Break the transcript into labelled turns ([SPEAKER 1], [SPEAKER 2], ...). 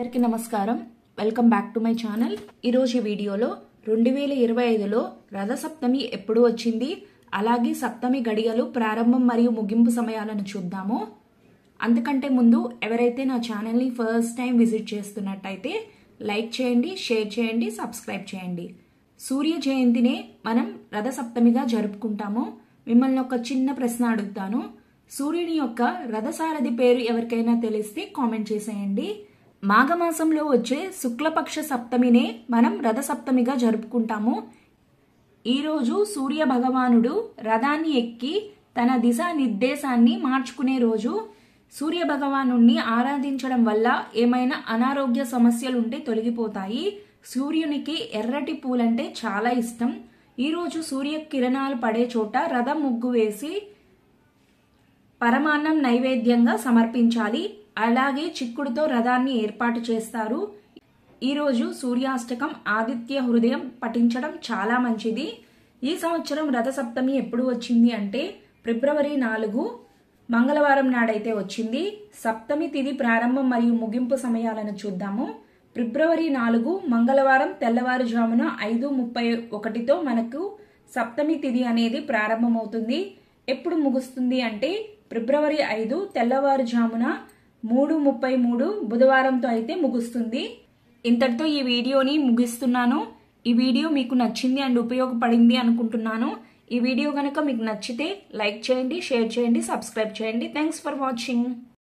[SPEAKER 1] అందరికీ నమస్కారం. Welcome back to my channel. ఈరోజు ఈ వీడియోలో 2025లో రథసప్తమి ఎప్పుడు వచ్చింది, అలాగే సప్తమి గడియలు ప్రారంభం మరియు ముగింపు సమయాలను చూద్దాము. అంతకంటే ముందు ఎవరైతే నా ఛానల్ని ఫస్ట్ టైం విజిట్ చేస్తున్నట్టయితే లైక్ చేయండి, షేర్ చేయండి, సబ్స్క్రైబ్ చేయండి. సూర్య జయంతినే మనం రథసప్తమిగా జరుపుకుంటాము. మిమ్మల్ని ఒక చిన్న ప్రశ్న అడుగుతాను. సూర్యుని యొక్క రథసారథి పేరు ఎవరికైనా తెలిస్తే కామెంట్ చేసేయండి. మాఘమాసంలో వచ్చే శుక్లపక్ష సప్తమినే మనం రథసప్తమిగా జరుపుకుంటాము. ఈరోజు సూర్య భగవానుడు రథాన్ని ఎక్కి తన దిశా నిర్దేశాన్ని మార్చుకునే రోజు. సూర్య భగవానుణ్ణి ఆరాధించడం వల్ల ఏమైనా అనారోగ్య సమస్యలుంటే తొలగిపోతాయి. సూర్యునికి ఎర్రటి పూలంటే చాలా ఇష్టం. ఈరోజు సూర్య కిరణాలు పడే చోట రథం ముగ్గు వేసి పరమాన్నం నైవేద్యంగా సమర్పించాలి. అలాగే చిక్కుడుతో రథాన్ని ఏర్పాటు చేస్తారు. ఈరోజు సూర్యాష్టకం ఆదిత్య హృదయం పఠించడం చాలా మంచిది. ఈ సంవత్సరం రథసప్తమి ఎప్పుడు వచ్చింది అంటే ఫిబ్రవరి 4 మంగళవారం నాడైతే వచ్చింది. సప్తమి తిథి ప్రారంభం మరియు ముగింపు సమయాలను చూద్దాము. ఫిబ్రవరి 4 మంగళవారం తెల్లవారుజామున 5:31తో మనకు సప్తమి తిథి అనేది ప్రారంభమవుతుంది. ఎప్పుడు ముగుస్తుంది అంటే ఫిబ్రవరి 5 తెల్లవారుజామున 3:33 బుధవారంతో అయితే ముగుస్తుంది. ఇంతటితో ఈ వీడియోని ముగిస్తున్నాను. ఈ వీడియో మీకు నచ్చింది అండ్ ఉపయోగపడింది అనుకుంటున్నాను. ఈ వీడియో కనుక మీకు నచ్చితే లైక్ చేయండి, షేర్ చేయండి, సబ్స్క్రైబ్ చేయండి. Thanks for watching.